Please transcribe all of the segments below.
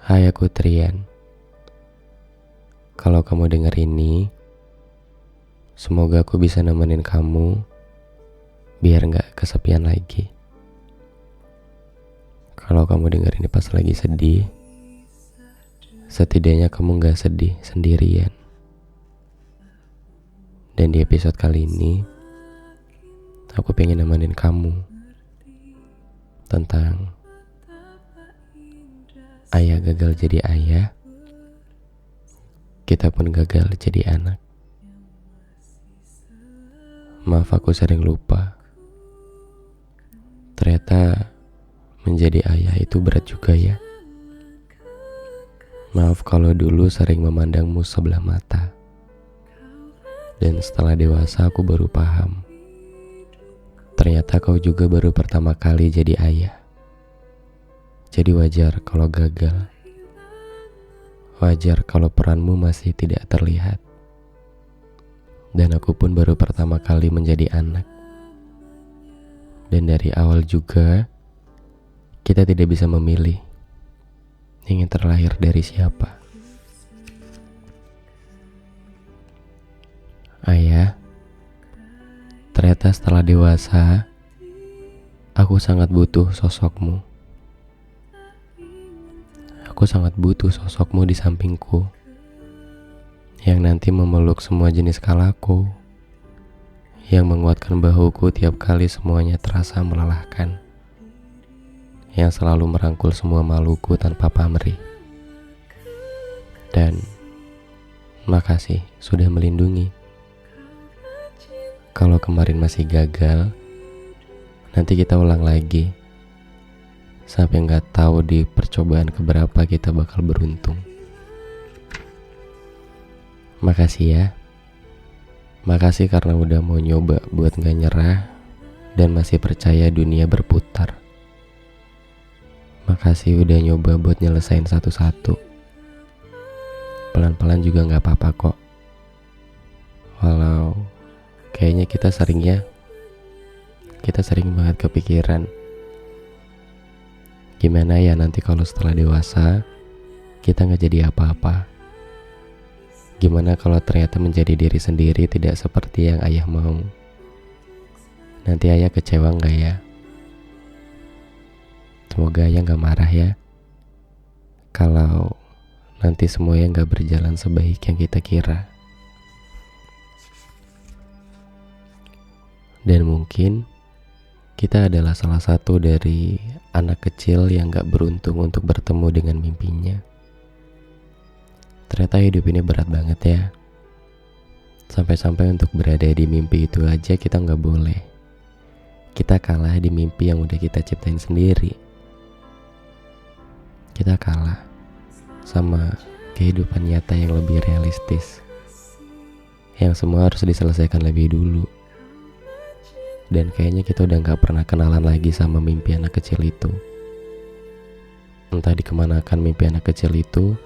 Hai, aku Trian. Kalau kamu denger ini, semoga aku bisa nemenin kamu biar gak kesepian lagi. Kalau kamu denger ini pas lagi sedih, setidaknya kamu gak sedih sendirian. Dan di episode kali ini, aku pengen nemenin kamu tentang ayah gagal jadi ayah, kita pun gagal jadi anak. Maaf, aku sering lupa. Ternyata menjadi ayah itu berat juga ya. Maaf kalau dulu sering memandangmu sebelah mata. Dan setelah dewasa aku baru paham. Ternyata kau juga baru pertama kali jadi ayah. Jadi wajar kalau gagal. Wajar kalau peranmu masih tidak terlihat. Dan aku pun baru pertama kali menjadi anak. Dan dari awal juga, kita tidak bisa memilih ingin terlahir dari siapa. Ayah, ternyata setelah dewasa, aku sangat butuh sosokmu. Aku sangat butuh sosokmu di sampingku, yang nanti memeluk semua jenis kalaku, yang menguatkan bahuku tiap kali semuanya terasa melelahkan, yang selalu merangkul semua maluku tanpa pamrih. Dan makasih sudah melindungi. Kalau kemarin masih gagal, nanti kita ulang lagi sampai gak tahu di percobaan keberapa kita bakal beruntung. Makasih ya. Makasih karena udah mau nyoba buat gak nyerah dan masih percaya dunia berputar. Makasih udah nyoba buat nyelesain satu-satu. Pelan-pelan juga gak apa-apa kok. Walau kayaknya kita sering banget kepikiran gimana ya nanti kalau setelah dewasa kita gak jadi apa-apa. Gimana kalau ternyata menjadi diri sendiri tidak seperti yang ayah mau. Nanti ayah kecewa gak ya? Semoga ayah gak marah ya kalau nanti semuanya gak berjalan sebaik yang kita kira. Dan mungkin kita adalah salah satu dari anak kecil yang gak beruntung untuk bertemu dengan mimpinya. Ternyata hidup ini berat banget ya. Sampai-sampai untuk berada di mimpi itu aja kita gak boleh. Kita kalah di mimpi yang udah kita ciptain sendiri. Kita kalah sama kehidupan nyata yang lebih realistis, yang semua harus diselesaikan lebih dulu. Dan kayaknya kita udah gak pernah kenalan lagi sama mimpi anak kecil itu. Entah dikemanakan mimpi anak kecil itu,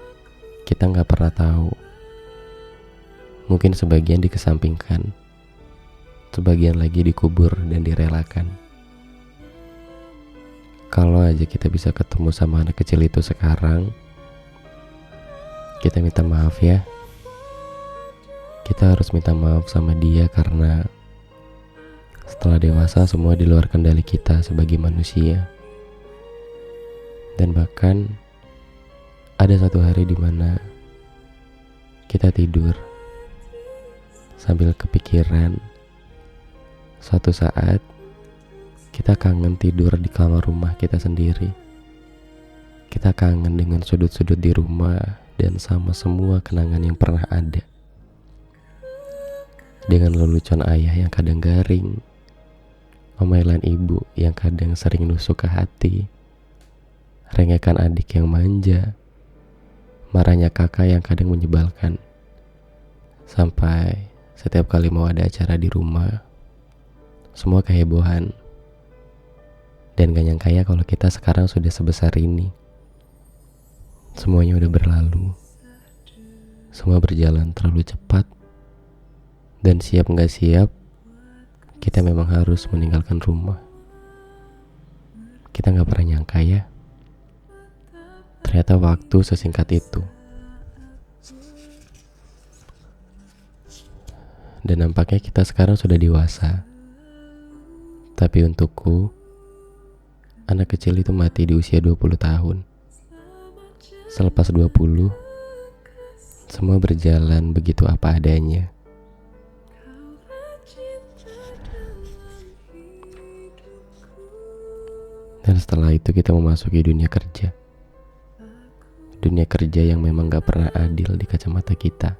kita gak pernah tahu. Mungkin sebagian dikesampingkan, sebagian lagi dikubur dan direlakan. Kalau aja kita bisa ketemu sama anak kecil itu sekarang, kita minta maaf ya. Kita harus minta maaf sama dia karena setelah dewasa semua di luar kendali kita sebagai manusia. Dan bahkan ada satu hari di mana kita tidur sambil kepikiran suatu saat kita kangen tidur di kamar rumah kita sendiri. Kita kangen dengan sudut-sudut di rumah dan sama semua kenangan yang pernah ada. Dengan lelucon ayah yang kadang garing, omailan ibu yang kadang sering nusuk ke hati, rengekan adik yang manja, marahnya kakak yang kadang menyebalkan. Sampai setiap kali mau ada acara di rumah, semua kehebohan. Dan gak nyangka ya kalau kita sekarang sudah sebesar ini. Semuanya udah berlalu. Semua berjalan terlalu cepat. Dan siap gak siap, kita memang harus meninggalkan rumah. Kita gak pernah nyangka ya, Ternyata waktu sesingkat itu. Dan nampaknya kita sekarang sudah dewasa. Tapi untukku, anak kecil itu mati di usia 20 tahun. Selepas 20, semua berjalan begitu apa adanya. Dan setelah itu kita memasuki dunia kerja. Dunia kerja yang memang gak pernah adil di kacamata kita.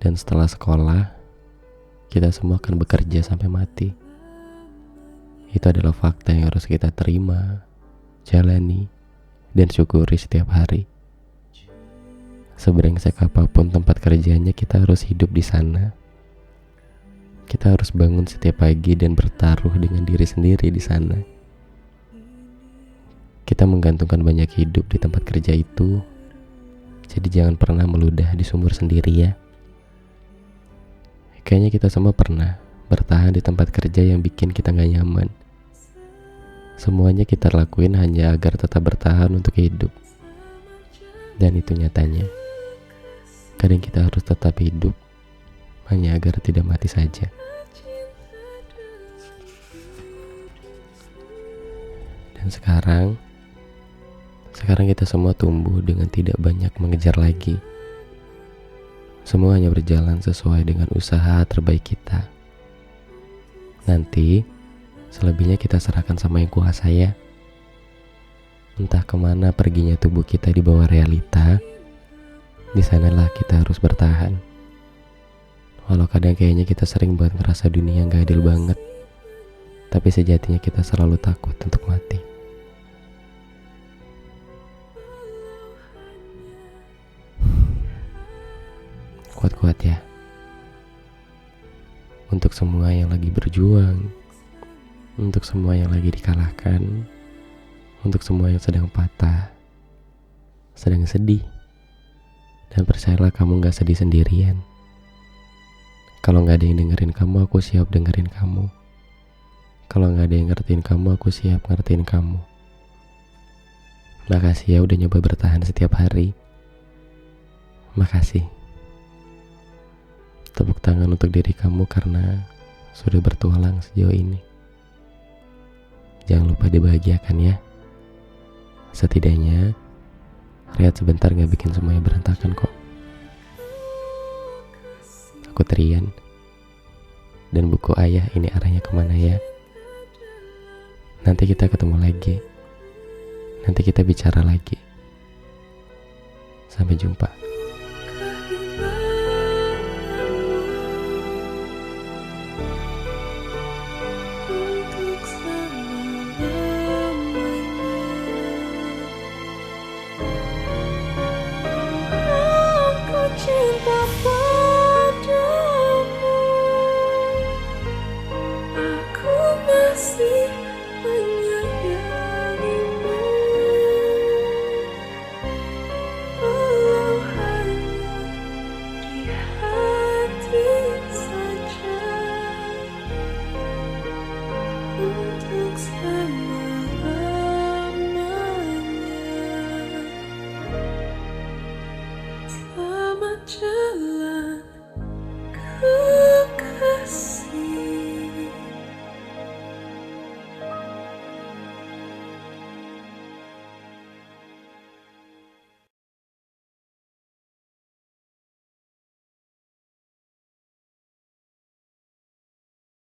Dan setelah sekolah, kita semua akan bekerja sampai mati. Itu adalah fakta yang harus kita terima, jalani, dan syukuri setiap hari. Sebrengsek apapun tempat kerjanya, kita harus hidup di sana. Kita harus bangun setiap pagi dan bertaruh dengan diri sendiri di sana. Kita menggantungkan banyak hidup di tempat kerja itu. Jadi jangan pernah meludah di sumur sendiri ya. Kayaknya kita semua pernah bertahan di tempat kerja yang bikin kita gak nyaman. Semuanya kita lakuin hanya agar tetap bertahan untuk hidup. Dan itu nyatanya. Kadang kita harus tetap hidup hanya agar tidak mati saja. Dan sekarang kita semua tumbuh dengan tidak banyak mengejar lagi. Semua hanya berjalan sesuai dengan usaha terbaik kita. Nanti selebihnya kita serahkan sama yang kuasa ya. Entah kemana perginya tubuh kita di bawah realita, di sanalah kita harus bertahan. Walau kadang kayaknya kita sering banget ngerasa dunia gak adil banget, tapi sejatinya kita selalu takut untuk mati. Kuat-kuat ya. Untuk semua yang lagi berjuang, untuk semua yang lagi dikalahkan, untuk semua yang sedang patah, sedang sedih. Dan percayalah kamu gak sedih sendirian. Kalau gak ada yang dengerin kamu, aku siap dengerin kamu. Kalau gak ada yang ngertiin kamu, aku siap ngertiin kamu. Makasih ya udah nyoba bertahan setiap hari. Makasih. Tepuk tangan untuk diri kamu karena sudah bertualang sejauh ini. Jangan lupa dibahagiakan ya. Setidaknya rehat sebentar gak bikin semuanya berantakan kok. Aku Trian. Dan buku ayah ini arahnya kemana ya. Nanti kita ketemu lagi. Nanti kita bicara lagi. Sampai jumpa. Selamat jalan.